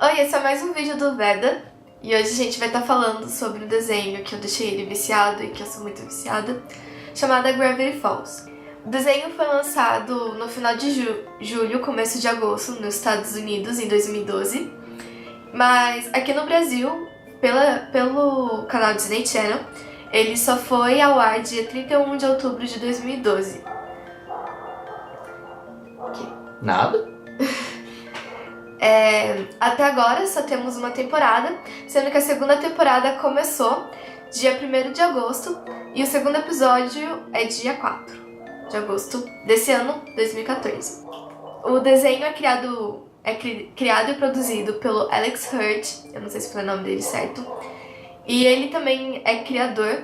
Oi, esse é mais um vídeo do Veda. E hoje a gente vai estar falando sobre um desenho que eu deixei ele viciado e que eu sou muito viciada, chamada Gravity Falls. O desenho foi lançado no final de julho, começo de agosto, nos Estados Unidos, em 2012. Mas aqui no Brasil, pelo canal Disney Channel, ele só foi ao ar dia 31 de outubro de 2012. Nada? Até agora só temos uma temporada, sendo que a segunda temporada começou dia 1º de agosto e o segundo episódio é dia 4 de agosto desse ano, 2014. O desenho é criado e produzido pelo Alex Hurt, eu não sei se foi o nome dele certo, e ele também é criador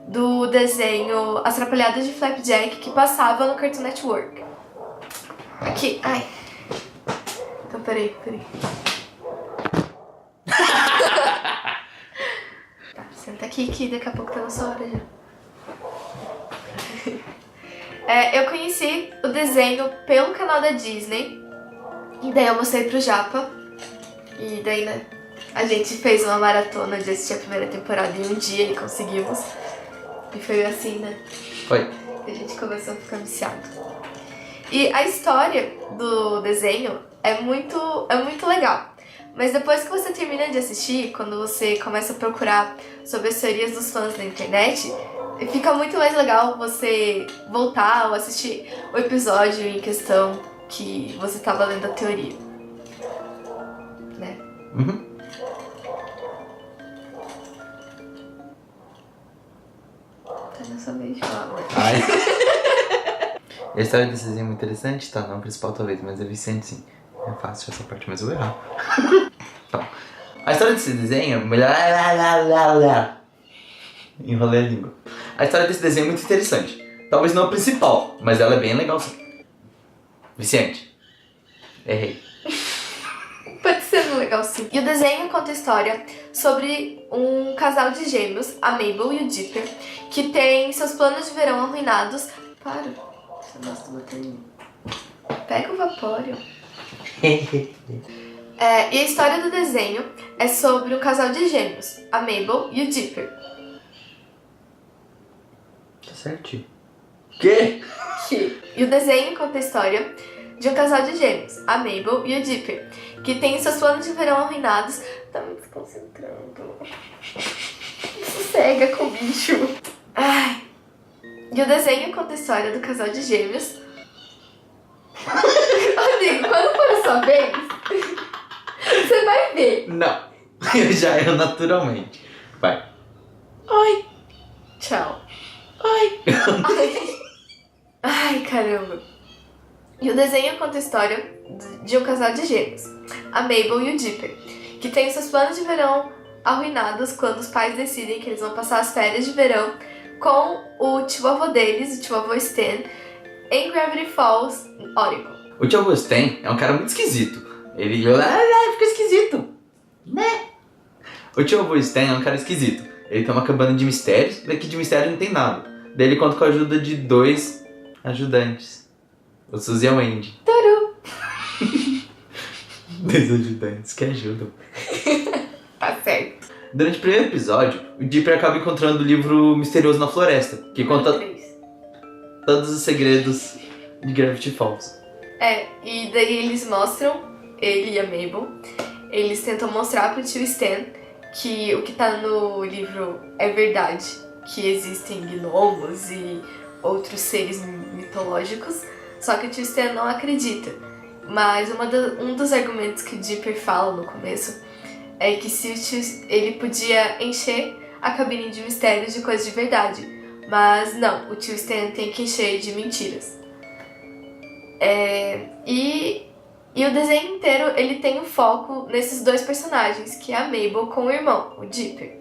do desenho As Trapalhadas de Flapjack, que passava no Cartoon Network. Aqui, ai. Então, peraí. Tá, senta aqui que daqui a pouco tá na sua hora já. Eu conheci o desenho pelo canal da Disney, e daí eu mostrei pro Japa, e daí, né, a gente fez uma maratona de assistir a primeira temporada em um dia e conseguimos. E foi assim, né? Foi. A gente começou a ficar viciado. E a história do desenho é muito legal. Mas depois que você termina de assistir, quando você começa a procurar sobre as teorias dos fãs na internet, fica muito mais legal você voltar ou assistir o episódio em questão que você estava lendo a teoria. Né? Uhum. Tá na sua vez de falar. Ai. A história desse desenho é muito interessante, tá? Não a principal talvez, mas é viciante sim. É fácil essa parte, mas eu vou errar. Tá. A história desse desenho... Enrolei a língua. A história desse desenho é muito interessante. Talvez não a principal, mas ela é bem legal sim. Viciante. Errei. Pode ser legal sim. E o desenho conta a história sobre um casal de gêmeos, a Mabel e o Dipper, que tem seus planos de verão arruinados. Para, você gosta do bateria. Pega o Vaporeon. E a história do desenho é sobre um casal de gêmeos, a Mabel e o Dipper. Tá certinho. Quê? E o desenho conta a história de um casal de gêmeos, a Mabel e o Dipper, que tem seus planos de verão arruinados. Tá me desconcentrando. Sossega com o bicho. Ai. E o desenho conta a história do casal de gêmeos. Amigo, quando for a sua vez, você vai ver. Não. Eu já erro naturalmente. Vai. Oi. Tchau. Oi. Ai, caramba. E o desenho conta a história de um casal de gêmeos, a Mabel e o Dipper, que tem seus planos de verão arruinados quando os pais decidem que eles vão passar as férias de verão com o tio-avô deles, o tio-avô Stan, em Gravity Falls, Oregon. O tio-avô Stan é um cara muito esquisito. Ele fica esquisito, né? O tio-avô Stan é um cara esquisito. Ele tem uma cabana de mistérios, daqui de mistério não tem nada. Daí ele conta com a ajuda de 2 ajudantes. O Suzy e o Andy. Turu! 2 ajudantes que ajudam. Tá certo. Durante o primeiro episódio, o Dipper acaba encontrando o livro Misterioso na Floresta, que conta todos os segredos de Gravity Falls. E daí eles mostram, ele e a Mabel, eles tentam mostrar pro tio Stan que o que tá no livro é verdade, que existem gnomos e outros seres mitológicos, só que o tio Stan não acredita. Mas um dos argumentos que o Dipper fala no começo é que ele podia encher a cabine de mistérios de coisas de verdade, mas não, o tio Stan tem que encher de mentiras. E o desenho inteiro ele tem um foco nesses 2 personagens, que é a Mabel com o irmão, o Dipper.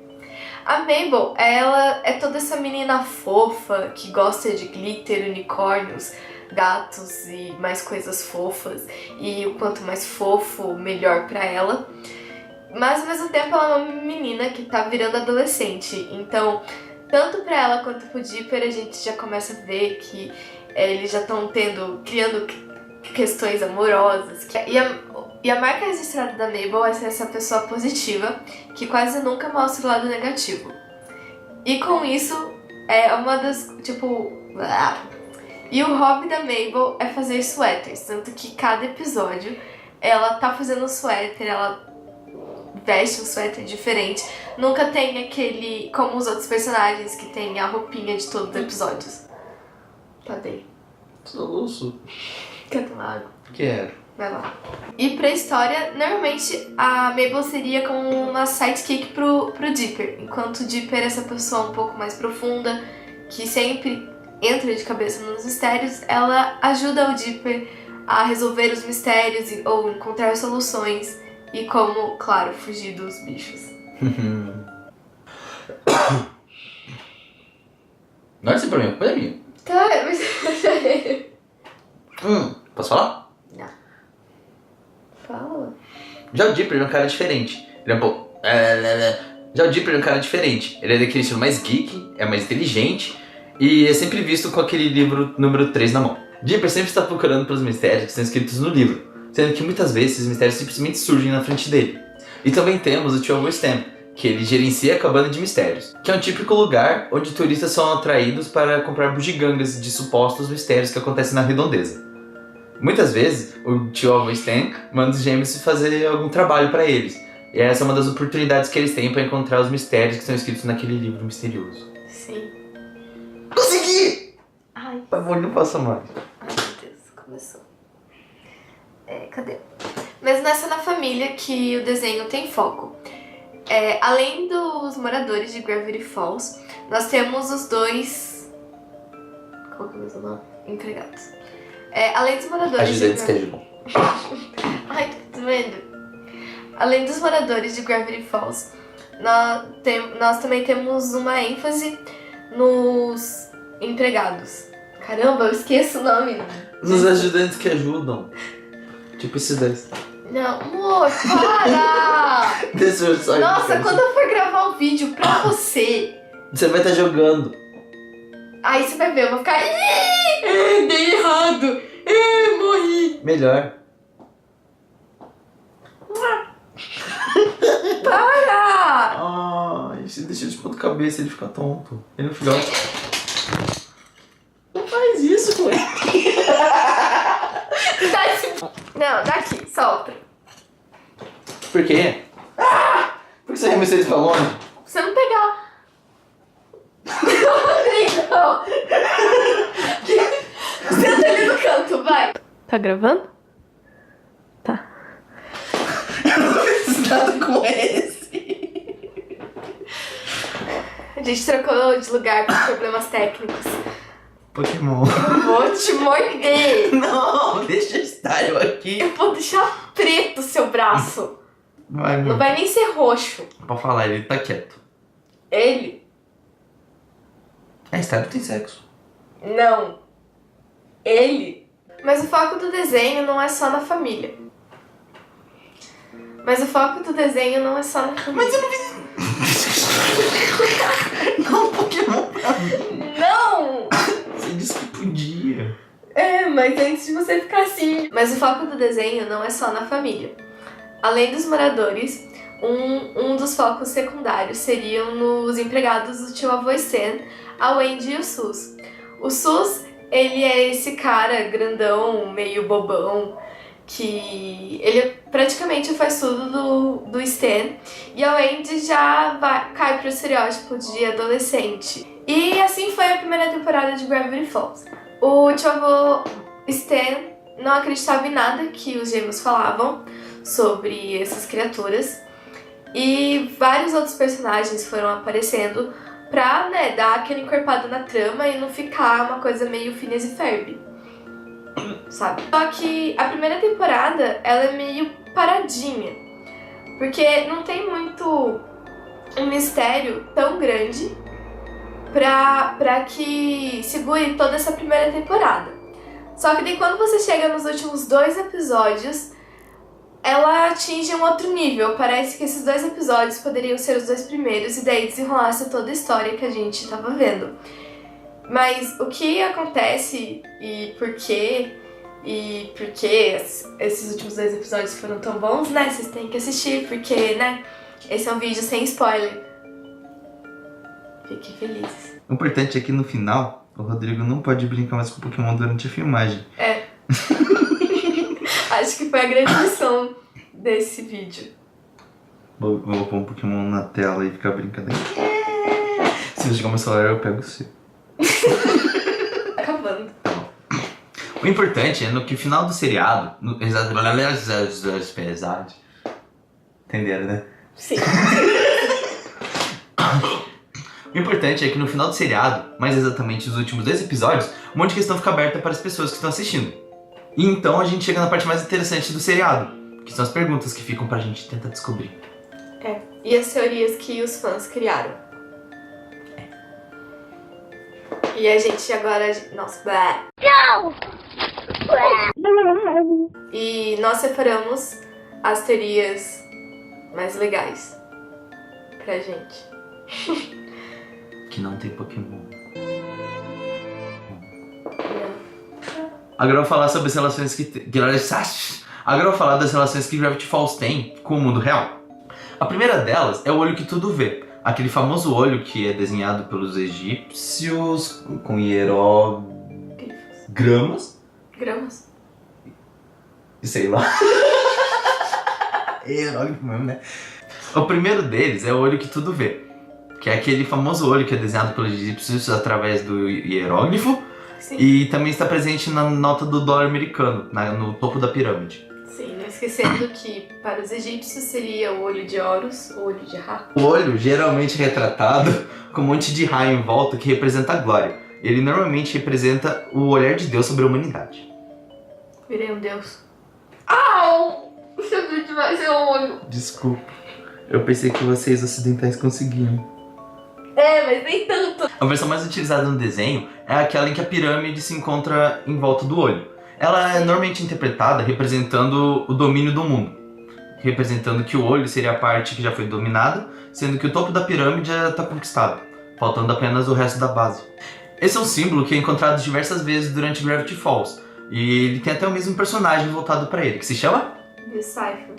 A Mabel, ela é toda essa menina fofa que gosta de glitter, unicórnios, gatos e mais coisas fofas, e o quanto mais fofo, melhor pra ela. Mas ao mesmo tempo ela é uma menina que tá virando adolescente, então tanto pra ela quanto pro Dipper a gente já começa a ver que eles já estão criando questões amorosas. E a marca registrada da Mabel é ser essa pessoa positiva, que quase nunca mostra o lado negativo. E com isso, é uma das, tipo... E o hobby da Mabel é fazer suéteres, tanto que cada episódio ela tá fazendo um suéter, ela veste um suéter diferente. Nunca tem aquele, como os outros personagens, que tem a roupinha de todos os episódios. Tá bem. Soluço. Quer tomar água? Quero. Vai lá. E pra história, normalmente a Mabel seria como uma sidekick pro Dipper, enquanto o Dipper é essa pessoa um pouco mais profunda, que sempre entra de cabeça nos mistérios. Ela ajuda o Dipper a resolver os mistérios ou encontrar soluções e como, claro, fugir dos bichos. Não é assim pra mim, culpa é minha. Tá, mas... Posso falar? Não. Fala. Já o Dipper é um cara diferente. Ele é um pouco... Já o Dipper é um cara diferente. Ele é daquele estilo mais geek, é mais inteligente e é sempre visto com aquele livro número 3 na mão. Dipper sempre está procurando pelos mistérios que estão escritos no livro, sendo que muitas vezes esses mistérios simplesmente surgem na frente dele. E também temos o tio avô Stan, que ele gerencia a cabana de mistérios, que é um típico lugar onde turistas são atraídos para comprar bugigangas de supostos mistérios que acontecem na redondeza. Muitas vezes, o tio avô Stan manda os gêmeos fazer algum trabalho para eles, e essa é uma das oportunidades que eles têm para encontrar os mistérios que estão escritos naquele livro misterioso. Sim. Consegui! Ai. Por favor, não faça mais. Ai, meu Deus, começou. Cadê? Mas não é só na família que o desenho tem foco. Além dos moradores de Gravity Falls, nós temos os dois... Qual que é o mesmo nome? Empregados. Além dos moradores Ajudantes de que ajudam. Ai, tá vendo? Além dos moradores de Gravity Falls, nós também temos uma ênfase nos empregados. Caramba, eu esqueço o nome. Nos ajudantes que ajudam. Tipo esses dois. Não, amor, para! Nossa, quando eu for gravar um vídeo pra você... Você vai estar jogando. Aí você vai ver, eu vou ficar... Dei errado! Morri! Melhor. Para! Ai, você deixa de ponta cabeça, ele fica tonto. Ele não fica... Não faz isso com ele. Não, daqui, solta. Por quê? Por que você arremessou ele pra longe? Pra você não pegar. Não. Senta ali no canto, vai. Tá gravando? Tá. Eu não fiz nada com esse. A gente trocou de lugar por problemas técnicos. Pokémon. Vou te morder. Não, deixa eu estar eu aqui. Eu vou deixar preto o seu braço. Vai, meu. Não vai nem ser roxo. Pode falar, ele tá quieto. Ele? Star tem sexo. Não. Ele? Mas o foco do desenho não é só na família. Mas eu não fiz... Não, Pokémon pra mim. Não! Você disse que podia. Mas antes de você ficar assim. Mas o foco do desenho não é só na família. Além dos moradores, um dos focos secundários seriam nos empregados do tio avô Stan, a Wendy e o Sus. O Sus, ele é esse cara grandão, meio bobão, que ele praticamente faz tudo do Stan, e a Wendy já cai pro estereótipo de adolescente. E assim foi a primeira temporada de Gravity Falls. O tio avô Stan não acreditava em nada que os gêmeos falavam sobre essas criaturas, e vários outros personagens foram aparecendo pra, dar aquele encorpado na trama e não ficar uma coisa meio Phineas e Ferb, sabe? Só que a primeira temporada, ela é meio paradinha, porque não tem muito um mistério tão grande pra que segure toda essa primeira temporada. Só que daí quando você chega nos últimos 2 episódios, ela atinge um outro nível. Parece que esses 2 episódios poderiam ser os 2 primeiros e daí desenrolasse toda a história que a gente tava vendo. Mas o que acontece e por quê E porque esses últimos 2 episódios foram tão bons, né? Vocês têm que assistir, porque, né? Esse é um vídeo sem spoiler. Fiquem felizes. O importante é que no final, o Rodrigo não pode brincar mais com o Pokémon durante a filmagem. É. Acho que foi a grande lição desse vídeo. Vou pôr um Pokémon na tela e ficar brincando. Se você chegar meu celular, eu pego o seu. Acabando. O importante é no que o final do seriado... Entenderam, né? Sim. O importante é que no final do seriado, mais exatamente os últimos 2 episódios, um monte de questão fica aberta para as pessoas que estão assistindo. E então a gente chega na parte mais interessante do seriado, que são as perguntas que ficam pra gente tentar descobrir. É. E as teorias que os fãs criaram. E a gente agora... Nossa, blá. E nós separamos as teorias mais legais pra gente. Que não tem Pokémon. Não. Agora eu vou falar sobre as relações Agora eu vou falar das relações que Gravity Falls tem com o mundo real. A primeira delas é o olho que tudo vê. Aquele famoso olho que é desenhado pelos egípcios com hierogramas. Gramas? Sei lá. Hierógrafo mesmo, né? O primeiro deles é o olho que tudo vê. Que é aquele famoso olho que é desenhado pelos egípcios através do hieróglifo. Sim. E também está presente na nota do dólar americano, no topo da pirâmide. Sim, não esquecendo que para os egípcios seria o olho de Horus, o olho de Ra. O olho geralmente retratado com um monte de raio em volta que representa a glória. Ele normalmente representa o olhar de Deus sobre a humanidade. Virei um deus. Au! Seu vídeo vai ser um olho. Desculpa, eu pensei que vocês ocidentais conseguiam. É, mas nem tanto. A versão mais utilizada no desenho é aquela em que a pirâmide se encontra em volta do olho. Ela é normalmente interpretada representando o domínio do mundo, representando que o olho seria a parte que já foi dominada, sendo que o topo da pirâmide já está conquistado, faltando apenas o resto da base. Esse é um símbolo que é encontrado diversas vezes durante Gravity Falls, e ele tem até o mesmo personagem voltado para ele, que se chama Decipher.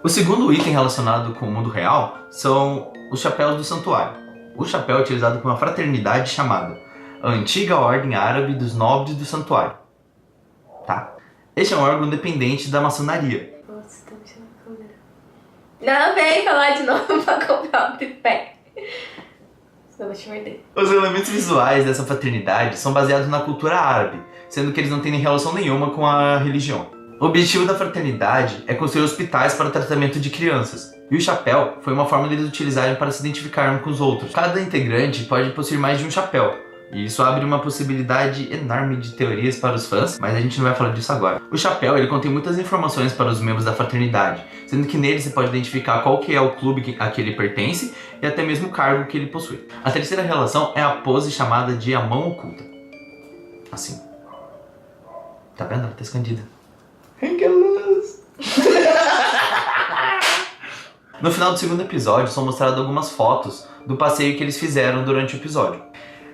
O segundo item relacionado com o mundo real são os chapéus do santuário. O chapéu é utilizado por uma fraternidade chamada a Antiga Ordem Árabe dos Nobres do Santuário. Tá? Este é um órgão dependente da maçonaria. Nossa, tá mexendo na câmera. Não vem falar de novo pra comprar um tripé. Senão eu vou te morder. Os elementos visuais dessa fraternidade são baseados na cultura árabe, sendo que eles não têm relação nenhuma com a religião. O objetivo da fraternidade é construir hospitais para o tratamento de crianças. E o chapéu foi uma forma deles utilizarem para se identificarem com os outros. Cada integrante pode possuir mais de um chapéu. E isso abre uma possibilidade enorme de teorias para os fãs, mas a gente não vai falar disso agora. O chapéu ele contém muitas informações para os membros da fraternidade, sendo que nele você pode identificar qual que é o clube a que ele pertence e até mesmo o cargo que ele possui. A terceira relação é a pose chamada de a mão oculta. Assim. Tá vendo? Ela tá escondida. No final do segundo episódio são mostradas algumas fotos do passeio que eles fizeram durante o episódio.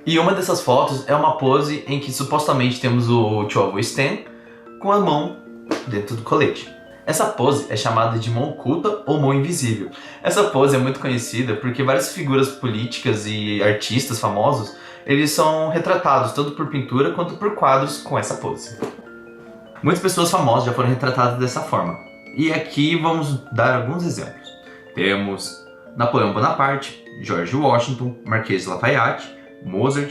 E uma dessas fotos é uma pose em que supostamente temos o tio avô Stan com a mão dentro do colete. Essa pose é chamada de mão oculta ou mão invisível. Essa pose é muito conhecida porque várias figuras políticas e artistas famosos eles são retratados tanto por pintura quanto por quadros com essa pose. Muitas pessoas famosas já foram retratadas dessa forma. E aqui vamos dar alguns exemplos. Temos Napoleão Bonaparte, George Washington, Marquês de Lafayette, Mozart,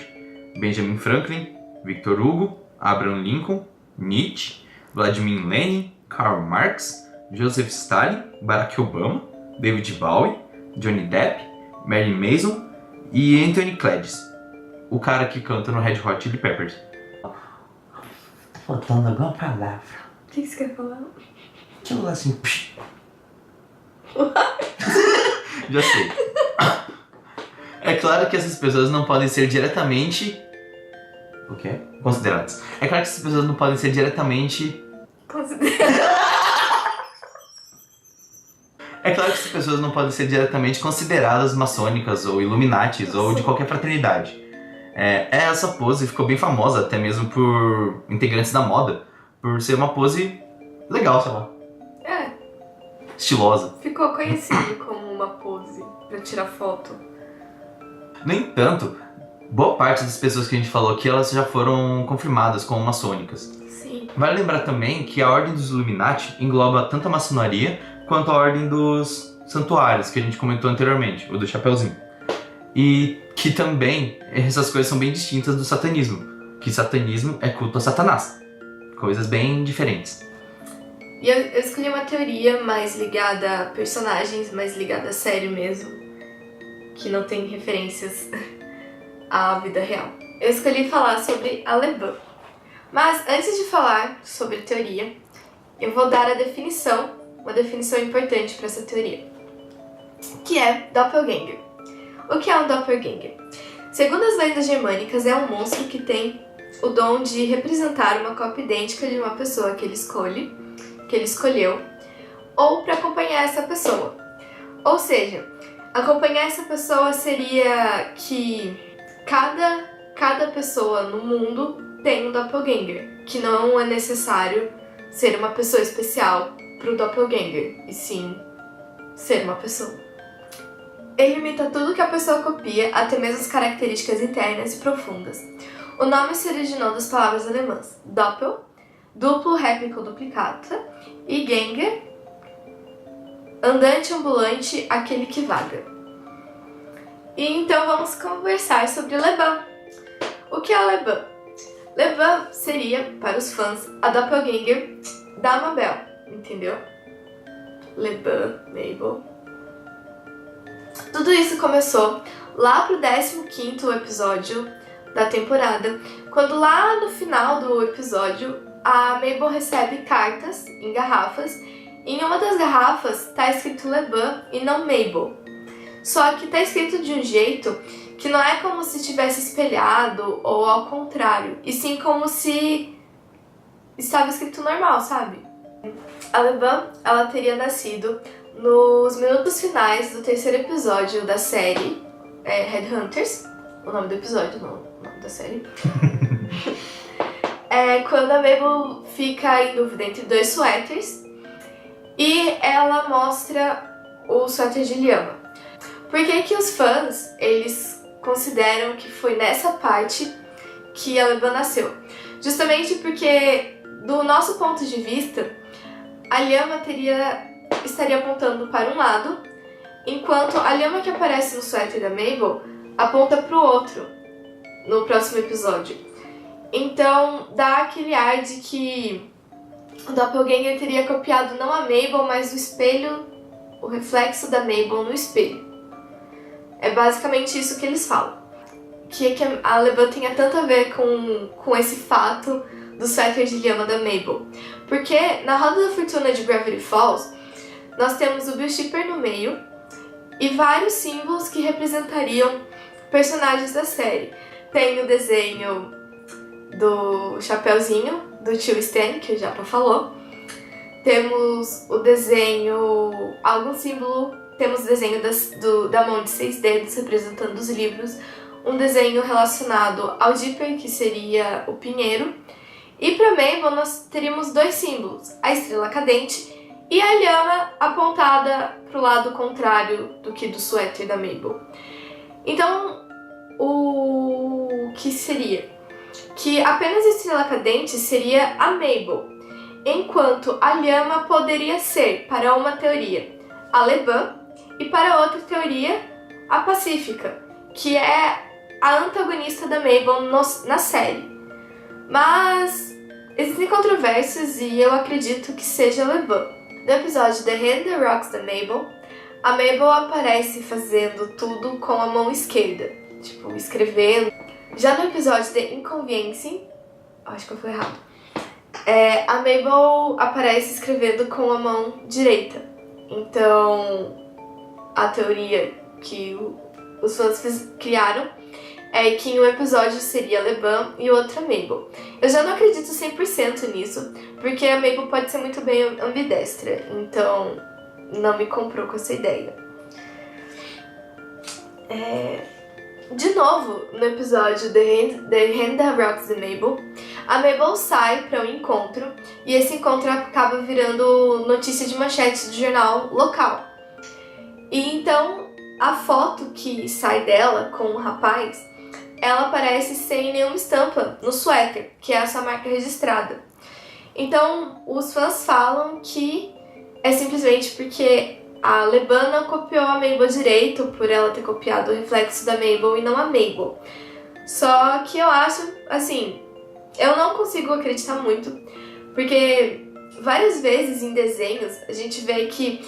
Benjamin Franklin, Victor Hugo, Abraham Lincoln, Nietzsche, Vladimir Lenin, Karl Marx, Joseph Stalin, Barack Obama, David Bowie, Johnny Depp, Marilyn Manson e Anthony Kiedis, o cara que canta no Red Hot Chili Peppers. Tá faltando alguma palavra. O que você quer falar? Deixa eu falar assim. Já sei. É claro que essas pessoas não podem ser diretamente... O quê? Consideradas. É claro que essas pessoas não podem ser diretamente... É claro que essas pessoas não podem ser diretamente consideradas maçônicas ou Illuminatis ou de qualquer fraternidade. Essa pose ficou bem famosa, até mesmo por integrantes da moda, por ser uma pose legal, sei lá. Estilosa. Ficou conhecido como uma pose pra tirar foto. No entanto, boa parte das pessoas que a gente falou aqui, elas já foram confirmadas como maçônicas. Sim. Vale lembrar também que a Ordem dos Illuminati engloba tanto a maçonaria quanto a Ordem dos Santuários, que a gente comentou anteriormente, o do Chapeuzinho. E que também essas coisas são bem distintas do satanismo, que satanismo é culto a Satanás. Coisas bem diferentes. E eu escolhi uma teoria mais ligada a personagens, mais ligada a série mesmo, que não tem referências à vida real. Eu escolhi falar sobre a LeBan. Mas antes de falar sobre teoria, eu vou dar uma definição importante para essa teoria, que é doppelganger. O que é um doppelganger? Segundo as lendas germânicas, é um monstro que tem o dom de representar uma cópia idêntica de uma pessoa que ele escolheu, ou para acompanhar essa pessoa. Ou seja, acompanhar essa pessoa seria que cada pessoa no mundo tem um doppelganger, que não é necessário ser uma pessoa especial para o doppelganger, e sim ser uma pessoa. Ele imita tudo que a pessoa copia, até mesmo as características internas e profundas. O nome se originou das palavras alemãs doppel, duplo, réplica ou duplicata, e ganger, andante, ambulante, aquele que vaga. E então vamos conversar sobre LeBan. O que é LeBan? LeBan seria, para os fãs, a doppelganger da Mabel, entendeu? LeBan, Mabel. Tudo isso começou lá pro 15º episódio da temporada, quando lá no final do episódio a Mabel recebe cartas em garrafas. Em uma das garrafas tá escrito LeBan e não Mabel. Só que tá escrito de um jeito que não é como se tivesse espelhado ou ao contrário, e sim como se estava escrito normal, sabe? A LeBan, ela teria nascido nos minutos finais do 3º episódio da série Headhunters, o nome do episódio, não o nome da série. Quando a Mabel fica em dúvida entre 2 suéteres e ela mostra o suéter de lhama. Por que os fãs, eles consideram que foi nessa parte que a LeBan nasceu? Justamente porque, do nosso ponto de vista, a lhama estaria apontando para um lado, enquanto a lhama que aparece no suéter da Mabel aponta para o outro no próximo episódio. Então dá aquele ar de que o doppelganger teria copiado não a Mabel, mas o espelho, o reflexo da Mabel no espelho. É basicamente isso que eles falam. Que a LeBan tenha tanto a ver com esse fato do suéter de lhama da Mabel. Porque na Roda da Fortuna de Gravity Falls, nós temos o Bill Shipper no meio e vários símbolos que representariam personagens da série. Tem o desenho do Chapeuzinho, do tio Stan, que o Japa falou. Temos o desenho, algum símbolo, temos o desenho da mão de 6 dedos representando os livros, um desenho relacionado ao Dipper, que seria o pinheiro. E para Mabel nós teríamos 2 símbolos, a estrela cadente e a lhama apontada para o lado contrário do que do suéter da Mabel. Então, o que seria? Que apenas a estrela cadente seria a Mabel, enquanto a lhama poderia ser, para uma teoria, a LeBan, e para outra teoria, a Pacífica, que é a antagonista da Mabel na série. Mas existem controvérsias e eu acredito que seja a LeBan. No episódio The Hand That Rocks da Mabel, a Mabel aparece fazendo tudo com a mão esquerda, tipo, escrevendo. Já no episódio The Inconveniencing, acho que eu falei errado, a Mabel aparece escrevendo com a mão direita. Então, a teoria que os fãs criaram é que em um episódio seria a LeBan e o outro a Mabel. Eu já não acredito 100% nisso, porque a Mabel pode ser muito bem ambidestra, então não me comprou com essa ideia. de novo, no episódio The Hand That Rocks the Mabel, a Mabel sai para um encontro e esse encontro acaba virando notícia de manchete de jornal local. E então a foto que sai dela com o rapaz, ela aparece sem nenhuma estampa no suéter, que é a sua marca registrada. Então os fãs falam que é simplesmente porque a LeBan não copiou a Mabel direito, por ela ter copiado o reflexo da Mabel e não a Mabel. Só que eu acho, assim, eu não consigo acreditar muito, porque várias vezes em desenhos a gente vê que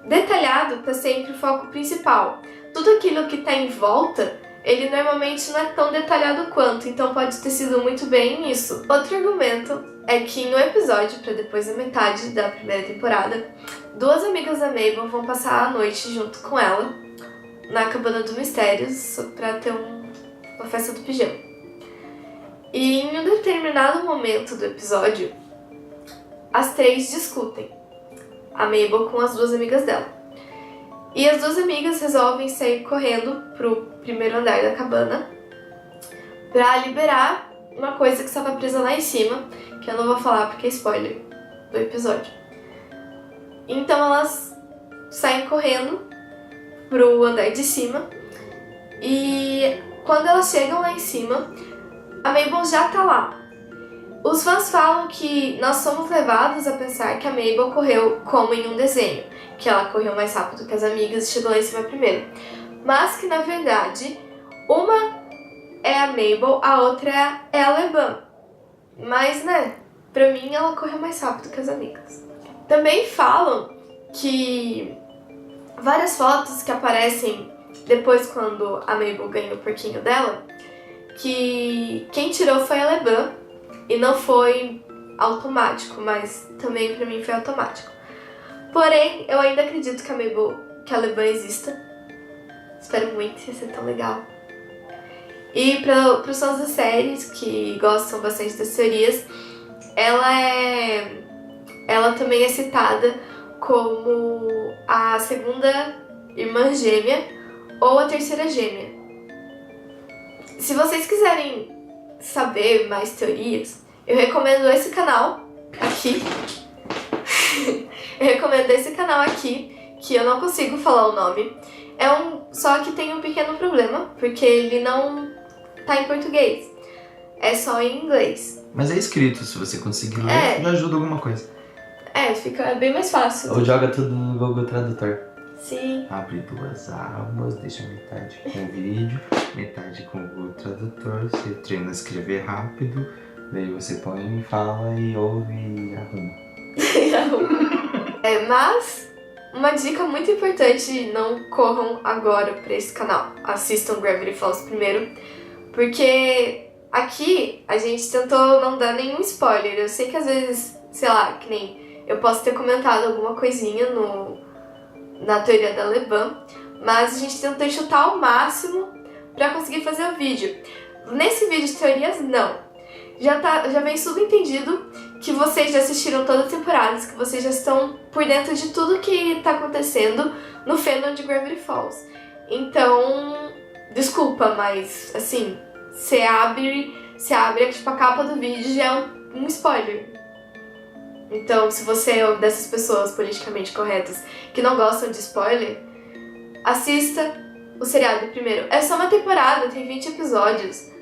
detalhado tá sempre o foco principal. Tudo aquilo que tá em volta, ele normalmente não é tão detalhado quanto, então pode ter sido muito bem isso. Outro argumento é que no episódio, para depois da metade da primeira temporada, duas amigas da Mabel vão passar a noite junto com ela na Cabana dos Mistérios pra ter uma festa do pijama. E em um determinado momento do episódio, as três discutem. A Mabel com as duas amigas dela. E as duas amigas resolvem sair correndo pro primeiro andar da cabana pra liberar uma coisa que estava presa lá em cima, que eu não vou falar porque é spoiler do episódio. Então elas saem correndo pro andar de cima e quando elas chegam lá em cima, a Mabel já tá lá. Os fãs falam que nós somos levados a pensar que a Mabel correu como em um desenho, que ela correu mais rápido que as amigas e chegou lá em cima primeiro. Mas que na verdade, uma é a Mabel, a outra é a LeBan. Mas, né, pra mim ela correu mais rápido que as amigas. Também falam que várias fotos que aparecem depois quando a Mabel ganha o porquinho dela, que quem tirou foi a LeBan e não foi automático, mas também pra mim foi automático. Porém, eu ainda acredito que a LeBan exista. Espero muito, ia ser tão legal. E para os fãs das séries que gostam bastante das teorias, ela também é citada como a segunda irmã gêmea ou a terceira gêmea. Se vocês quiserem saber mais teorias, eu recomendo esse canal aqui. Eu recomendo esse canal aqui, que eu não consigo falar o nome. Só que tem um pequeno problema, porque ele não tá em português. É só em inglês. Mas é escrito, se você conseguir ler, já ajuda alguma coisa. Fica bem mais fácil. Ou joga tudo no Google Tradutor. Sim. Abre duas abas, deixa metade com vídeo, metade com o Google Tradutor. Você treina a escrever rápido, daí você põe, fala e ouve e arruma. Mas uma dica muito importante, não corram agora pra esse canal. Assistam Gravity Falls primeiro, porque aqui a gente tentou não dar nenhum spoiler. Eu sei que às vezes, sei lá, que nem eu posso ter comentado alguma coisinha na teoria da LeBan, mas a gente tentou chutar ao máximo pra conseguir fazer o vídeo. Nesse vídeo de teorias, não. Já vem subentendido que vocês já assistiram todas as temporadas, que vocês já estão por dentro de tudo que tá acontecendo no fandom de Gravity Falls. Então, desculpa, mas assim, você abre tipo, a capa do vídeo já é um spoiler. Então, se você é dessas pessoas politicamente corretas que não gostam de spoiler, assista o seriado primeiro. É só uma temporada, tem 20 episódios.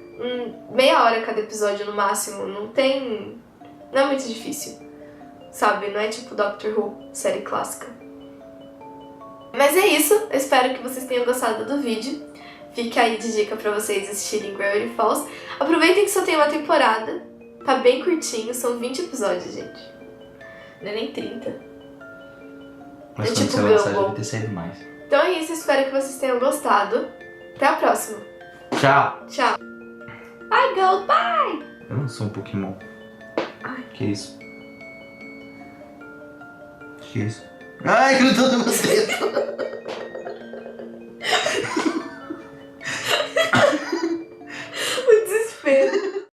Meia hora cada episódio no máximo. Não é muito difícil, sabe? Não é tipo Doctor Who, série clássica. Mas é isso, eu espero que vocês tenham gostado do vídeo. Fica aí de dica pra vocês assistirem Gravity Falls. Aproveitem que só tem uma temporada, tá bem curtinho, são 20 episódios, gente. Não é nem 30. Mas é quando tipo você lançar, Gumball. deve ter saído mais. Então é isso, espero que vocês tenham gostado. Até a próxima. Tchau! Tchau. Bye, girl, bye! Eu não sou um Pokémon. Ai. Que isso? Que isso? Ai, grudou no meu dedo!